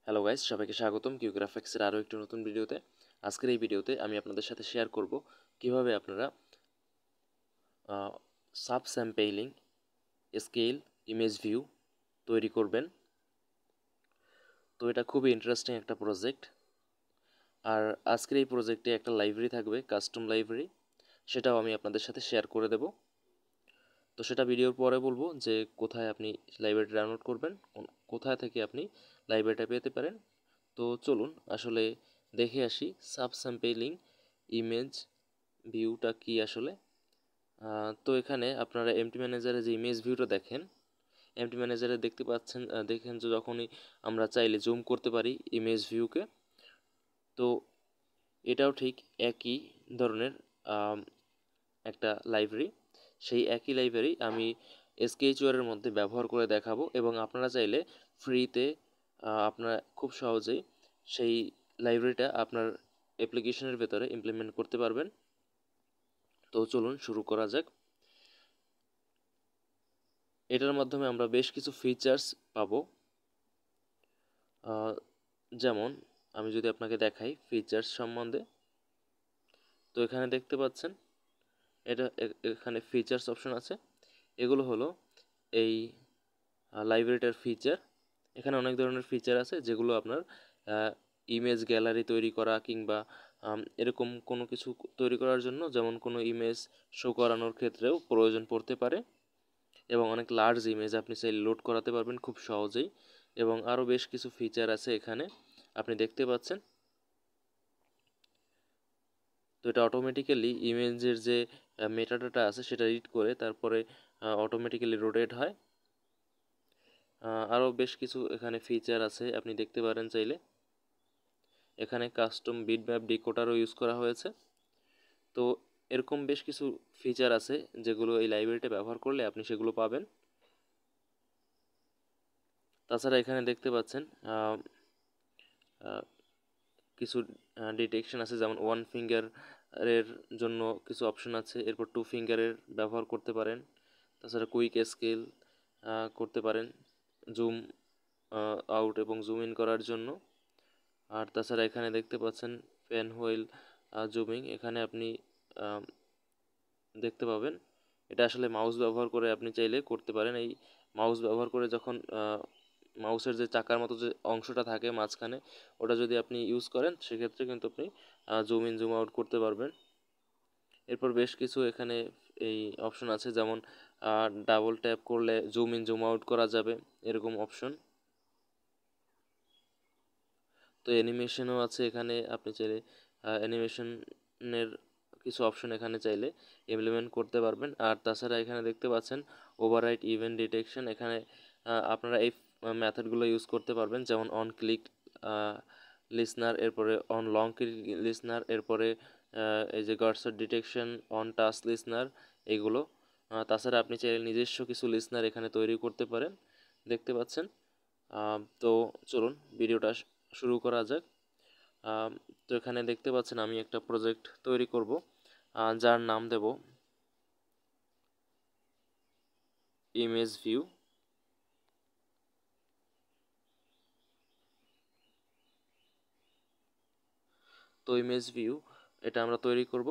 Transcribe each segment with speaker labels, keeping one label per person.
Speaker 1: Hello guys, সবাইকে স্বাগতম কিউগ্রাফিক্সের আরও একটি নতুন ভিডিওতে। আজকের এই ভিডিওতে আমি আপনাদের সাথে শেয়ার করব কিভাবে আপনারা sub sampling scale image view তৈরি করবেন। তো এটা খুবই ইন্টারেস্টিং একটা প্রজেক্ট। আর আজকের এই প্রজেক্টে একটা লাইব্রেরি থাকবে, কাস্টম লাইব্রেরি, সেটাও আমি আপনাদের সাথে শেয়ার করে দেব। তো সেটা ভিডিওর পরে বলবো যে কোথায় আপনি লাইব্রেরিটা ডাউনলোড করবেন, কোথায় থেকে আপনি লাইব্রেরিটা পেতে পারেন। তো চলুন আসলে দেখে আসি সাব স্যাম্পেলিং ইমেজ ভিউটা কি আসলে। তো এখানে আপনারা এমটি ম্যানেজারে যে ইমেজ ভিউটা দেখেন, এমটি ম্যানেজারে দেখতে পাচ্ছেন, দেখেন যে যখনই আমরা চাইলে জুম করতে পারি ইমেজ ভিউকে। তো এটাও ঠিক একই ধরনের একটা লাইব্রেরি। সেই একই লাইব্রেরি আমি স্কেচওয়ারের মধ্যে ব্যবহার করে দেখাবো, এবং আপনারা চাইলে ফ্রিতে আপনারা খুব সহজেই সেই লাইব্রেরিটা আপনার অ্যাপ্লিকেশনের ভেতরে ইমপ্লিমেন্ট করতে পারবেন। তো চলুন শুরু করা যাক। এটার মাধ্যমে আমরা বেশ কিছু ফিচার্স পাবো। যেমন আমি যদি আপনাকে দেখাই ফিচার্স সম্বন্ধে, তো এখানে দেখতে পাচ্ছেন এখানে ফিচার্স অপশন আছে। এগুলো হলো এই লাইব্রেরিটার ফিচার। এখানে অনেক ধরনের ফিচার আছে যেগুলো আপনার ইমেজ গ্যালারি তৈরি করা কিংবা এরকম কোনো কিছু তৈরি করার জন্য, যেমন কোনো ইমেজ শো করানোর ক্ষেত্রেও প্রয়োজন পড়তে পারে, এবং অনেক লার্জ ইমেজ আপনি চাইলে লোড করাতে পারবেন খুব সহজেই। এবং আরও বেশ কিছু ফিচার আছে এখানে আপনি দেখতে পাচ্ছেন। তো এটা অটোমেটিক্যালি ইমেজের যে মেটাডাটা আছে সেটা রিড করে তারপরে অটোমেটিক্যালি রোটেট হয়। আরও বেশ কিছু এখানে ফিচার আছে আপনি দেখতে পারেন চাইলে। এখানে কাস্টম বিটম্যাপ ডিকোডারও ইউজ করা হয়েছে। তো এরকম বেশ কিছু ফিচার আছে যেগুলো এই লাইব্রেরিটা ব্যবহার করলে আপনি সেগুলো পাবেন। তাছাড়া এখানে দেখতে পাচ্ছেন কিছু ডিটেকশন আছে, যেমন ওয়ান ফিঙ্গারের জন্য কিছু অপশন আছে, এরপর টু ফিঙ্গারের ব্যবহার করতে পারেন। তাছাড়া কুইক স্কেল করতে পারেন জুম আউট এবং জুম ইন করার জন্য। আর তাছাড়া এখানে দেখতে পাচ্ছেন পেন হুইল জুমিং, এখানে আপনি দেখতে পাবেন। এটা আসলে মাউস ব্যবহার করে আপনি চাইলে করতে পারেন। এই মাউস ব্যবহার করে যখন মাউসের যে চাকার মতো যে অংশটা থাকে মাঝখানে, ওটা যদি আপনি ইউজ করেন সেক্ষেত্রে কিন্তু আপনি জুম ইন জুম আউট করতে পারবেন। এরপর বেশ কিছু এখানে এই অপশন আছে, যেমন ডাবল ট্যাপ করলে জুম ইন জুম আউট করা যাবে, এরকম অপশন। তো অ্যানিমেশনও আছে এখানে, আপনি চাইলে অ্যানিমেশনের কিছু অপশন এখানে চাইলে ইমপ্লিমেন্ট করতে পারবেন। আর তাছাড়া এখানে দেখতে পাচ্ছেন ওভাররাইট ইভেন্ট ডিটেকশন, এখানে আপনারা এই মেথডগুলো ইউজ করতে পারবেন, যেমন অন ক্লিক লিসনার, এরপরে অন লং ক্লিক লিসনার, এরপরে এই যে গার্সার ডিটেকশন, অন টাচ লিসনার, এইগুলো। তাছাড়া আপনি চাইলে নিজস্ব কিছু লিসনার এখানে তৈরি করতে পারেন, দেখতে পাচ্ছেন। তো চলুন ভিডিওটা শুরু করা যাক। তো এখানে দেখতে পাচ্ছেন আমি একটা প্রজেক্ট তৈরি করব, যার নাম দেব ইমেজ ভিউ। তো ইমেজ ভিউ এটা আমরা তৈরি করব।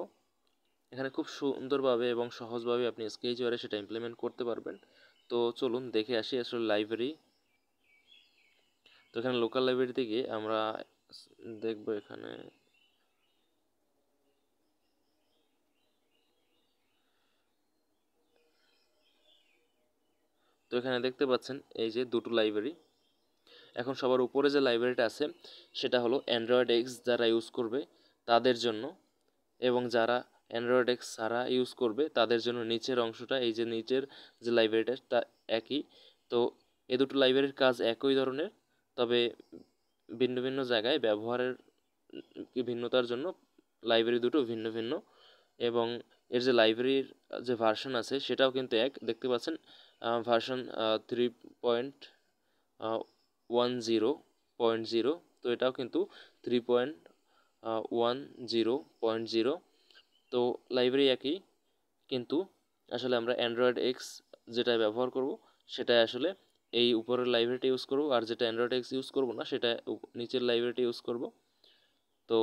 Speaker 1: এখানে খুব সুন্দরভাবে এবং সহজভাবে আপনি স্কেচওয়ারে সেটা ইমপ্লিমেন্ট করতে পারবেন। তো চলুন দেখে আসি আসলে লাইব্রেরি। তো এখানে লোকাল লাইব্রেরিতে গিয়ে আমরা দেখব এখানে তো এখানে দেখতে পাচ্ছেন এই যে দুটো লাইব্রেরি। এখন সবার উপরে যে লাইব্রেরিটা আছে সেটা হলো অ্যান্ড্রয়েড এক্স যারা ইউজ করবে তাদের জন্য, এবং যারা অ্যান্ড্রয়েড এক্স ছাড়া ইউজ করবে তাদের জন্য নিচের অংশটা, এই যে নিচের যে লাইব্রেরিটা তা একই। তো এ দুটো লাইব্রেরির কাজ একই ধরনের, তবে ভিন্ন ভিন্ন জায়গায় ব্যবহারের ভিন্নতার জন্য লাইব্রেরি দুটো ভিন্ন ভিন্ন। এবং এর যে লাইব্রেরির যে ভার্সন আছে সেটাও কিন্তু এক, দেখতে পাচ্ছেন ভার্সন 3.10.0। তো এটাও কিন্তু 3.10.0। তো লাইব্রেরি একই, কিন্তু আসলে আমরা অ্যান্ড্রয়েড এক্স যেটা ব্যবহার করব সেটাই আসলে এই উপরের লাইব্রেরিটা ইউজ করব, আর যেটা অ্যান্ড্রয়েড এক্স ইউজ করব না সেটা নিচের লাইব্রেরিটা ইউজ করব। তো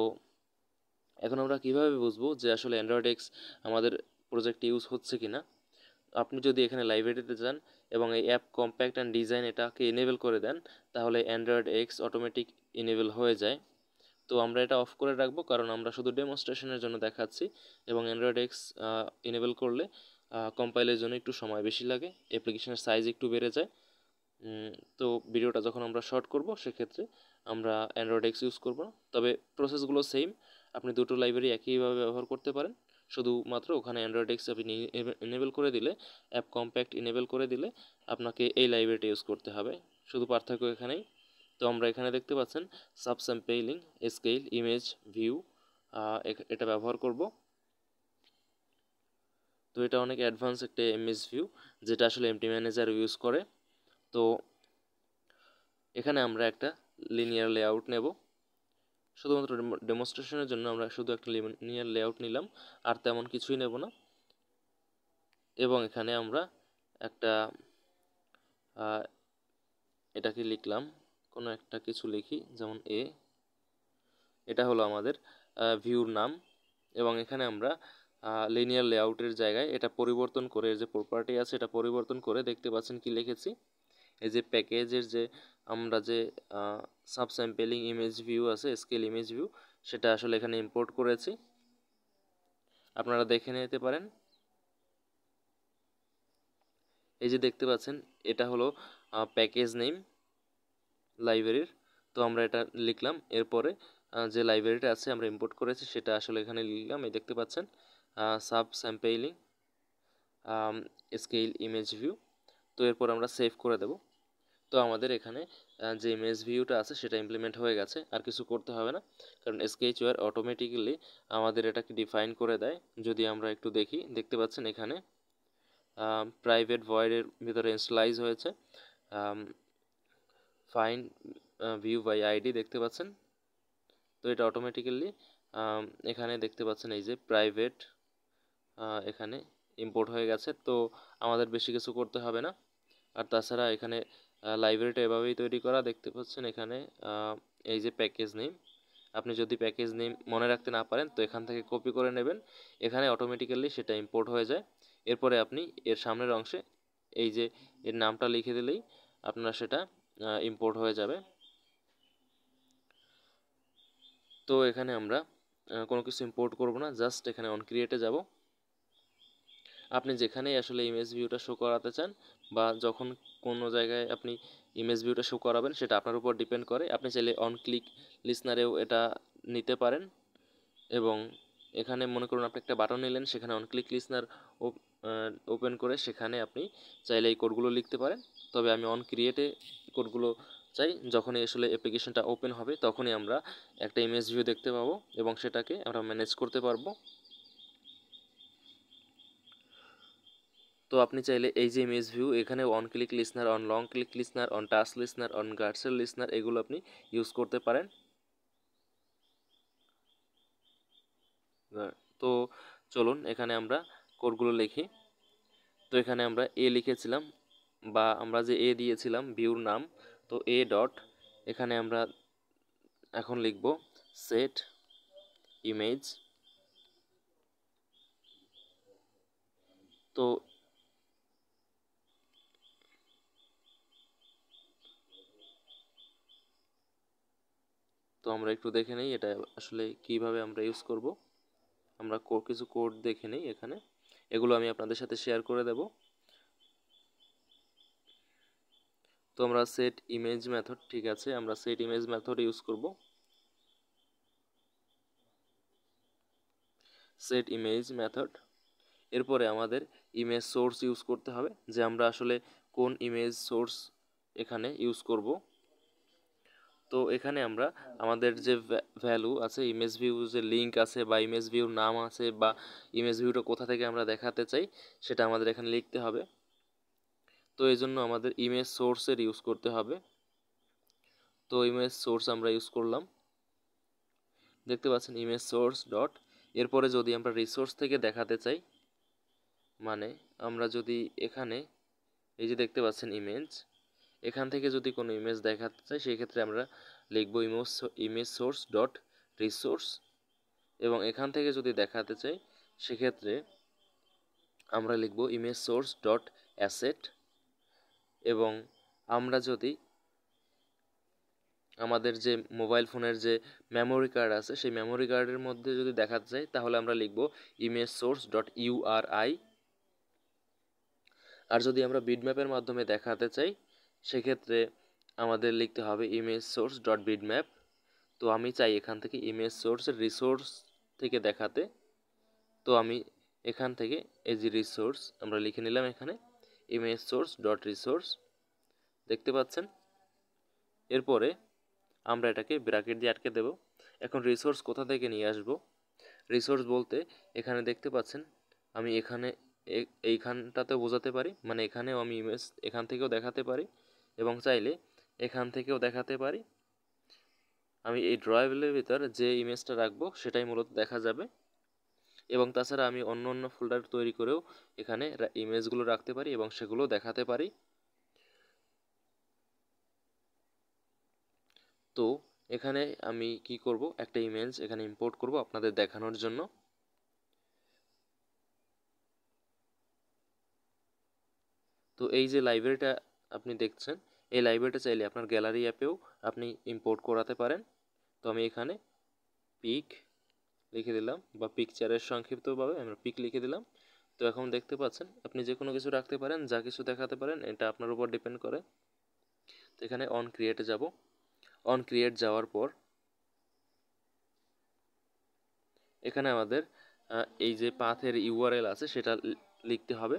Speaker 1: এখন আমরা কিভাবে বুঝবো যে আসলে অ্যান্ড্রয়েড এক্স আমাদের প্রজেক্টে ইউজ হচ্ছে কি না? আপনি যদি এখানে লাইব্রেরিতে যান এবং এই অ্যাপ কম্প্যাক্ট অ্যান্ড ডিজাইন এটাকে এনেবল করে দেন, তাহলে অ্যান্ড্রয়েড এক্স অটোমেটিক এনেবল হয়ে যায়। তো আমরা এটা অফ করে রাখবো, কারণ আমরা শুধু ডেমনস্ট্রেশনের জন্য দেখাচ্ছি, এবং অ্যান্ড্রয়েড এক্স এনেবল করলে কম্পাইলের জন্য একটু সময় বেশি লাগে, অ্যাপ্লিকেশনের সাইজ একটু বেড়ে যায়। তো ভিডিওটা যখন আমরা শর্ট করব সেক্ষেত্রে আমরা অ্যান্ড্রয়েড এক্স ইউজ করব না, তবে প্রসেসগুলো সেম। আপনি দুটো লাইব্রেরি একইভাবে ব্যবহার করতে পারেন, শুধুমাত্র ওখানে অ্যান্ড্রয়েড এক্স আপনি এনেবল করে দিলে, অ্যাপ কম্প্যাক্ট এনেবল করে দিলে আপনাকে এই লাইব্রেরিটা ইউজ করতে হবে, শুধু পার্থক্য এখানেই। তো আমরা এখানে দেখতে পাচ্ছেন সাবস্যাম্পলিং, স্কেল, ইমেজ, ভিউ, এটা ব্যবহার করব। তো এটা অনেক অ্যাডভান্স একটা ইমেজ ভিউ, যেটা আসলে এমটি ম্যানেজার ইউজ করে। তো এখানে আমরা একটা লিনিয়ার লেআউট নেব, শুধুমাত্র ডেমনস্ট্রেশনের জন্য আমরা শুধু একটা লিনিয়ার লেআউট নিলাম, আর তেমন কিছুই নেব না। এবং এখানে আমরা একটা এটাকে লিখলাম, কোনো একটা কিছু লিখি, যেমন এটা হলো আমাদের ভিউর নাম। এবং এখানে আমরা লিনিয়ার লেআউটের জায়গায় এটা পরিবর্তন করে, যে প্রপার্টি আছে এটা পরিবর্তন করে দেখতে পাচ্ছেন কি লিখেছি, এই যে প্যাকেজের যে আমরা যে সাবস্যাম্পলিং ইমেজ ভিউ আছে, স্কেল ইমেজ ভিউ, সেটা আসলে এখানে ইম্পোর্ট করেছি, আপনারা দেখে নিতে পারেন। এই যে দেখতে পাচ্ছেন এটা হলো প্যাকেজ নেম লাইব্রেরির। তো আমরা এটা লিখলাম, এরপরে যে লাইব্রেরিটা আছে আমরা ইম্পোর্ট করেছি সেটা আসলে এখানে লিখলাম, এই দেখতে পাচ্ছেন সাবস্যাম্পলিং স্কেল ইমেজ ভিউ। তো এরপর আমরা সেভ করে দেব। তো আমাদের এখানে যে ইমেজ ভিউটা আছে সেটা ইমপ্লিমেন্ট হয়ে গেছে, আর কিছু করতে হবে না, কারণ স্কেচওয়্যার অটোমেটিক্যালি আমাদের এটাকে ডিফাইন করে দেয়। যদি আমরা একটু দেখি, দেখতে পাচ্ছেন এখানে প্রাইভেট ভয়েডের ভিতরে ইনিশিয়ালাইজ হয়েছে ফাইন্ড ভিউ বাই আইডি, দেখতে পাচ্ছেন। তো এটা অটোমেটিক্যালি এখানে দেখতে পাচ্ছেন এই যে প্রাইভেট এখানে ইম্পোর্ট হয়ে গেছে। তো আমাদের বেশি কিছু করতে হবে না। আর তাছাড়া এখানে লাইব্রেরিটা এভাবেই তৈরি করা, দেখতে পাচ্ছেন এখানে এই যে প্যাকেজ নেম, আপনি যদি প্যাকেজ নেম মনে রাখতে না পারেন তো এখান থেকে কপি করে নেবেন, এখানে অটোমেটিক্যালি সেটা ইম্পোর্ট হয়ে যায়। এরপরে আপনি এর সামনের অংশে এই যে এর নামটা লিখে দিলেই আপনার সেটা ইম্পোর্ট হয়ে যাবে। তো এখানে আমরা কোনো কিছু ইম্পোর্ট করব না, জাস্ট এখানে অন ক্রিয়েটে যাব। আপনি যেখানেই আসলে ইমেজ ভিউটা শো করাতে চান, বা যখন কোনো জায়গায় আপনি ইমেজ ভিউটা শো করাবেন সেটা আপনার উপর ডিপেন্ড করে। আপনি চাইলে অন ক্লিক লিসনারেও এটা নিতে পারেন, এবং এখানে মনে করুন আপনি একটা বাটন নিলেন, সেখানে অন ক্লিক লিসনার ওপেন করে সেখানে আপনি চাইলে এই কোডগুলো লিখতে পারেন। তবে আমি অন ক্রিয়েটে কোডগুলো চাই, যখনই আসলে অ্যাপ্লিকেশনটা ওপেন হবে তখনই আমরা একটা ইমেজ ভিউ দেখতে পাবো এবং সেটাকে আমরা ম্যানেজ করতে পারবো। তো আপনি চাইলে এই যে ইমেজ ভিউ, এখানে on click listener, on long click listener, on touch listener, on গার্ডসেল লিসনার, এগুলো আপনি ইউজ করতে পারেন। তো চলুন এখানে আমরা কোডগুলো লিখি। তো এখানে আমরা লিখেছিলাম, বা আমরা যে দিয়েছিলাম ভিউর নাম, তো ডট, এখানে আমরা এখন লিখব সেট ইমেজ। তো আমরা একটু দেখে নেই এটা আসলে কিভাবে আমরা ইউজ করব। আমরা কিছু কোড দেখে নেই এখানে, এগুলো আমি আপনাদের সাথে শেয়ার করে দেব। তো আমরা সেট ইমেজ মেথড, ঠিক আছে, আমরা সেট ইমেজ মেথড ইউজ করব। সেট ইমেজ মেথড, এরপরে আমাদের ইমেজ সোর্স ইউজ করতে হবে, যে আমরা আসলে কোন ইমেজ সোর্স এখানে ইউজ করব। তো এখানে আমরা আমাদের যে ভ্যালু আছে, ইমেজ ভিউ যে লিঙ্ক আছে, বা ইমেজ ভিউর নাম আছে, বা ইমেজ ভিউটা কোথা থেকে আমরা দেখাতে চাই সেটা আমাদের এখানে লিখতে হবে। তো এই জন্য আমাদের ইমেজ সোর্সের ইউজ করতে হবে। তো ইমেজ সোর্স আমরা ইউজ করলাম, দেখতে পাচ্ছেন ইমেজ সোর্স ডট। এরপরে যদি আমরা রিসোর্স থেকে দেখাতে চাই, মানে আমরা যদি এখানে এই যে দেখতে পাচ্ছেন ইমেজ, এখান থেকে যদি কোনো ইমেজ দেখাতে চাই সেক্ষেত্রে আমরা লিখব ইমেজ সোর্স ডট রিসোর্স, এবং এখান থেকে যদি দেখাতে চাই সেক্ষেত্রে আমরা লিখব ইমেজ সোর্স ডট অ্যাসেট। এবং আমরা যদি আমাদের যে মোবাইল ফোনের যে মেমোরি কার্ড আছে সেই মেমোরি কার্ডের মধ্যে যদি দেখাতে চাই তাহলে আমরা লিখব ইমেজ সোর্স ডট ইউআরআই। আর যদি আমরা বিটম্যাপের মাধ্যমে দেখাতে চাই সেক্ষেত্রে আমাদের লিখতে হবে ইমেজ সোর্স ডট বিটম্যাপ। তো আমি চাই এখান থেকে ইমেজ সোর্সের রিসোর্স থেকে দেখাতে, তো আমি এখান থেকে এই যে রিসোর্স আমরা লিখে নিলাম এখানে ইমেজ সোর্স ডট রিসোর্স, দেখতে পাচ্ছেন। এরপরে আমরা এটাকে ব্র্যাকেট দিয়ে আটকে দেব। এখন রিসোর্স কোথা থেকে নিয়ে আসব? রিসোর্স বলতে এখানে দেখতে পাচ্ছেন আমি এখানে এইখানটাতে বোঝাতে পারি, মানে এখানেও আমি ইমেজ এখান থেকেও দেখাতে পারি এবং চাইলে এখান থেকেও দেখাতে পারি। আমি এই ড্রয়াবলের ভিতর যে ইমেজটা রাখবো সেটাই মূলত দেখা যাবে, এবং তাছাড়া আমি অন্য অন্য ফোল্ডার তৈরি করেও এখানে ইমেজগুলো রাখতে পারি এবং সেগুলো দেখাতে পারি। তো এখানে আমি কি করব, একটা ইমেজ এখানে ইম্পোর্ট করব আপনাদের দেখানোর জন্য। তো এই যে লাইব্রেরিটা আপনি দেখছেন, এই লাইব্রেরিটা চাইলে আপনার গ্যালারি অ্যাপেও আপনি ইম্পোর্ট করাতে পারেন। তো আমি এখানে পিক লিখে দিলাম, বা পিকচারের সংক্ষিপ্তভাবে আমরা পিক লিখে দিলাম। তো এখন দেখতে পাচ্ছেন আপনি যে কোনো কিছু রাখতে পারেন, যা কিছু দেখাতে পারেন, এটা আপনার উপর ডিপেন্ড করে। তো এখানে অন ক্রিয়েটে যাব। অন ক্রিয়েট যাওয়ার পর এখানে আমাদের এই যে পাথের ইউআরএল আছে সেটা লিখতে হবে।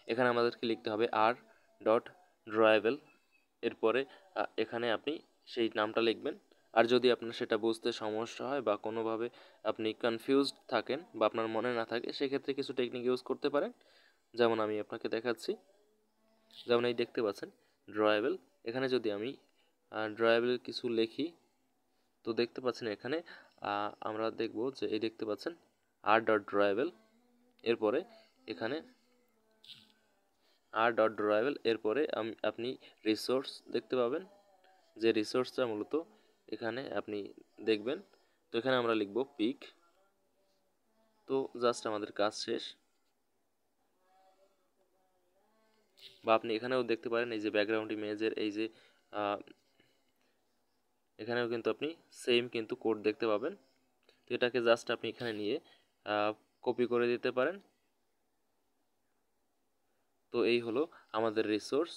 Speaker 1: এখানে আমাদেরকে লিখতে হবে আর ডট ড্রয়াবল। এরপরে এখানে আপনি সেই নামটা লিখবেন। আর যদি আপনার সেটা বুঝতে সমস্যা হয় বা কোনোভাবে আপনি কনফিউজড থাকেন বা আপনার মনে না থাকে সেক্ষেত্রে কিছু টেকনিক ইউজ করতে পারেন, যেমন আমি আপনাকে দেখাচ্ছি। যেমন এই দেখতে পাচ্ছেন ড্রয়াবল, এখানে যদি আমি ড্রয়াবল কিছু লিখি তো দেখতে পাচ্ছেন এখানে আমরা দেখব যে এই দেখতে পাচ্ছেন আর ডট ড্রয়াবল, এরপরে এখানে আর ডট ড্রয়াবল, এরপরে আপনি রিসোর্স দেখতে পাবেন, যে রিসোর্সটা মূলত এখানে আপনি দেখবেন। তো এখানে আমরা লিখব পিক। তো জাস্ট আমাদের কাজ শেষ। বা আপনি এখানেও দেখতে পারেন এই যে ব্যাকগ্রাউন্ড ইমেজের এই যে এখানেও কিন্তু আপনি সেম কিন্তু কোড দেখতে পাবেন। তো এটাকে জাস্ট আপনি এখানে নিয়ে কপি করে দিতে পারেন। তো এই হলো আমাদের রিসোর্স।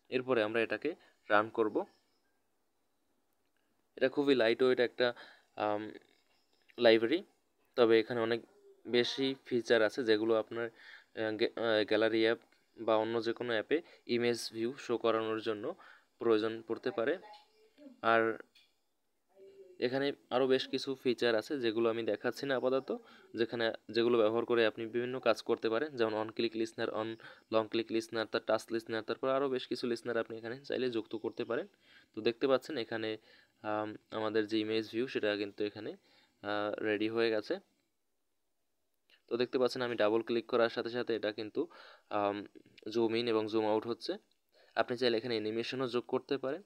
Speaker 1: এরপরে আমরা এটাকে রান করব। এটা খুবই লাইট ওয়েট একটা লাইব্রেরি, তবে এখানে অনেক বেশি ফিচার আছে যেগুলো আপনার গ্যালারি অ্যাপ বা অন্য যে কোনো অ্যাপে ইমেজ ভিউ শো করানোর জন্য প্রয়োজন পড়তে পারে। আর এখানে আরও বেশ কিছু ফিচার আছে যেগুলো আমি দেখাচ্ছি না আপাতত, যেগুলো ব্যবহার করে আপনি বিভিন্ন কাজ করতে পারেন, যেমন on click listener, on long click listener, তার টাচ লিসনার, তারপর আরও বেশ কিছু লিসনার আপনি এখানে চাইলে যুক্ত করতে পারেন। তো দেখতে পাচ্ছেন এখানে আমাদের যে ইমেজ ভিউ সেটা কিন্তু এখানে রেডি হয়ে গেছে। তো দেখতে পাচ্ছেন আমি ডাবল ক্লিক করার সাথে সাথে এটা কিন্তু জুম ইন এবং জুম আউট হচ্ছে। আপনি চাইলে এখানে অ্যানিমেশনও যোগ করতে পারেন।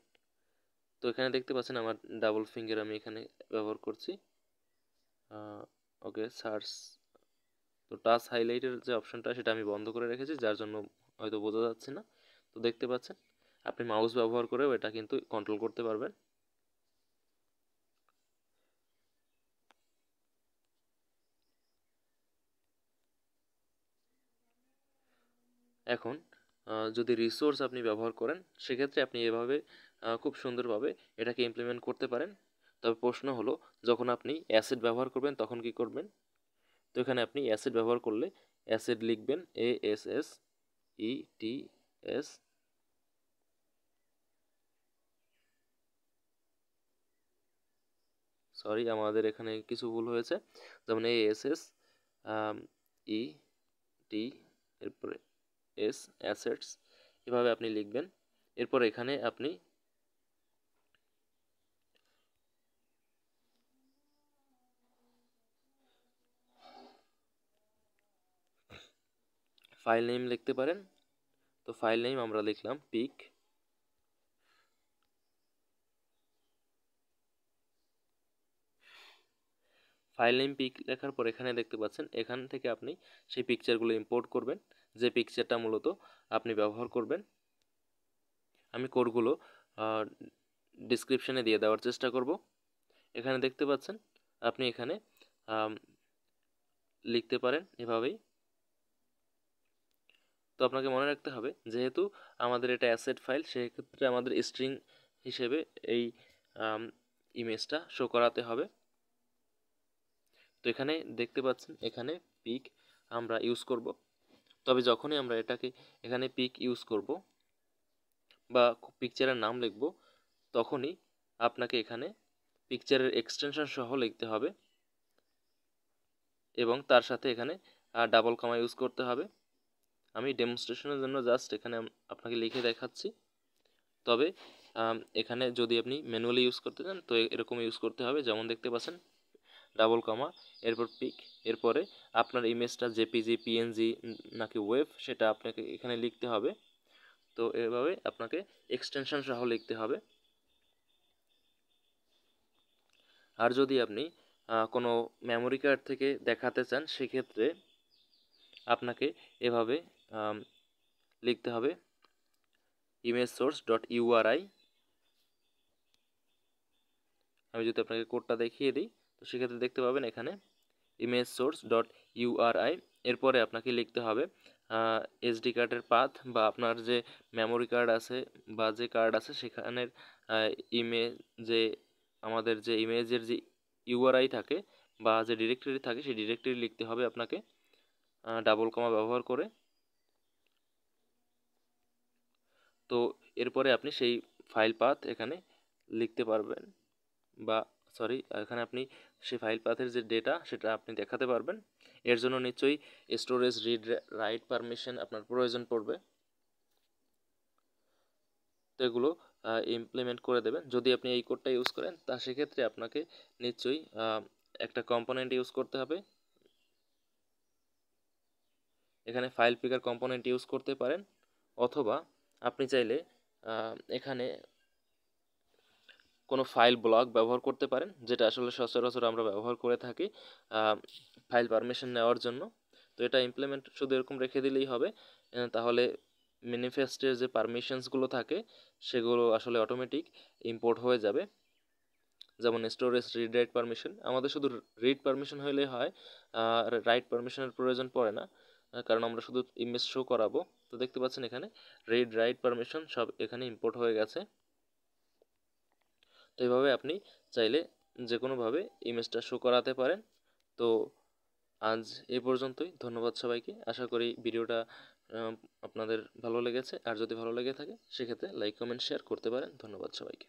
Speaker 1: তো এখানে দেখতে পাচ্ছেন আমার ডাবল ফিঙ্গার আমি এখানে ব্যবহার করছি। ওকে সার্চ, তো টাচ হাইলাইটের যে অপশনটা সেটা আমি বন্ধ করে রেখেছি, যার জন্য হয়তো বোঝা যাচ্ছে না। তো দেখতে পাচ্ছেন আপনি মাউস ব্যবহার করেও এটা কিন্তু কন্ট্রোল করতে পারবেন। এখন যদি রিসোর্স আপনি ব্যবহার করেন সেক্ষেত্রে আপনি এভাবে খুব সুন্দরভাবে এটাকে ইমপ্লিমেন্ট করতে পারেন। তবে প্রশ্ন হলো যখন আপনি অ্যাসেট ব্যবহার করবেন তখন কি করবেন? তো এখানে আপনি অ্যাসেট ব্যবহার করলে অ্যাসেট লিখবেন ASSETS, সরি আমাদের এখানে কিছু ভুল হয়েছে, যেমন ASSET, এরপরে অ্যাসেটস, এভাবে আপনি লিখবেন। এরপর এখানে আপনি ফাইল নেম লিখতে পারেন। তো ফাইল নেম আমরা লিখলাম পিক। ফাইল নেম পিক লেখার পর এখানে দেখতে পাচ্ছেন, এখান থেকে আপনি সেই পিকচারগুলো ইম্পোর্ট করবেন, যে পিকচারটা মূলত আপনি ব্যবহার করবেন। আমি কোডগুলো ডিসক্রিপশনে দিয়ে দেওয়ার চেষ্টা করব। এখানে দেখতে পাচ্ছেন, আপনি এখানে লিখতে পারেন এভাবেই। তো আপনাকে মনে রাখতে হবে, যেহেতু আমাদের এটা অ্যাসেট ফাইল, সেক্ষেত্রে আমাদের স্ট্রিং হিসেবে এই ইমেজটা শো করাতে হবে। তো এখানে দেখতে পাচ্ছেন, এখানে পিক আমরা ইউজ করব। তবে যখনই আমরা এটাকে এখানে পিক ইউজ করব বা পিকচারের নাম লিখব, তখনই আপনাকে এখানে পিকচারের এক্সটেনশন সহ লিখতে হবে এবং তার সাথে এখানে ডাবল কমা ইউজ করতে হবে। আমি ডেমনস্ট্রেশনের জন্য জাস্ট এখানে আপনাকে লিখে দেখাচ্ছি। তবে এখানে যদি আপনি ম্যানুয়ালি ইউজ করতে চান তো এরকম ইউজ করতে হবে, যেমন দেখতে পাচ্ছেন ডাবল কমা, এরপর পিক, এরপরে আপনার ইমেজটা জেপিজি, পিএনজি নাকি ওয়েব সেটা আপনাকে এখানে লিখতে হবে। তো এভাবে আপনাকে এক্সটেনশন সহ লিখতে হবে। আর যদি আপনি কোনো মেমোরি কার্ড থেকে দেখাতে চান, সেক্ষেত্রে আপনাকে এভাবে লিখতে হবে ইমেজ সোর্স ডট ইউআরআই। আমি যদি আপনাকে কোডটা দেখিয়ে দিই, তো সেক্ষেত্রে দেখতে পাবেন এখানে ইমেজ সোর্স ডট ইউআরআই। এরপরে আপনাকে লিখতে হবে এসডি কার্ডের পাথ, বা আপনার যে মেমোরি কার্ড আছে বা যে কার্ড আছে সেখানের যে আমাদের যে ইমেজের যে ইউআরআই থাকে বা যে ডিরেক্টরি থাকে, সেই ডিরেক্টরি লিখতে হবে আপনাকে ডাবল কমা ব্যবহার করে। তো এরপরে আপনি সেই ফাইল পাথ এখানে লিখতে পারবেন, বা এখানে আপনি সেই ফাইল পাথের যে ডেটা সেটা আপনি দেখাতে পারবেন। এর জন্য নিশ্চয়ই স্টোরেজ রিড রাইট পারমিশন আপনার প্রয়োজন পড়বে। তো এগুলো ইমপ্লিমেন্ট করে দেবেন। যদি আপনি এই কোডটা ইউজ করেন, তা সেক্ষেত্রে আপনাকে নিশ্চয়ই একটা কম্পোনেন্ট ইউজ করতে হবে। এখানে ফাইল পিকার কম্পোনেন্ট ইউজ করতে পারেন, অথবা আপনি চাইলে এখানে কোনো ফাইল ব্লক ব্যবহার করতে পারেন, যেটা আসলে সচরাচর আমরা ব্যবহার করে থাকি ফাইল পারমিশন নেওয়ার জন্য। তো এটা ইমপ্লিমেন্ট শুধু এরকম রেখে দিলেই হবে, তাহলে ম্যানিফেস্টের যে পারমিশনসগুলো থাকে সেগুলো আসলে অটোমেটিক ইম্পোর্ট হয়ে যাবে। যেমন স্টোরেজ রিড রাইট পারমিশন, আমাদের শুধু রিড পারমিশন হলেই হয়, রাইট পারমিশনের প্রয়োজন পড়ে না, কারণ আমরা শুধু ইমেজ শো করাবো। তো দেখতে পাচ্ছেন এখানে রিড রাইট পারমিশন সব এখানে ইম্পোর্ট হয়ে গেছে। তো এইভাবে আপনি চাইলে যে কোনোভাবে ইমেজটা শো করাতে পারেন। তো আজ এই পর্যন্তই। ধন্যবাদ সবাইকে। আশা করি ভিডিওটা আপনাদের ভালো লেগেছে। আর যদি ভালো লেগে থাকে সেক্ষেত্রে লাইক, কমেন্ট, শেয়ার করতে পারেন। ধন্যবাদ সবাইকে।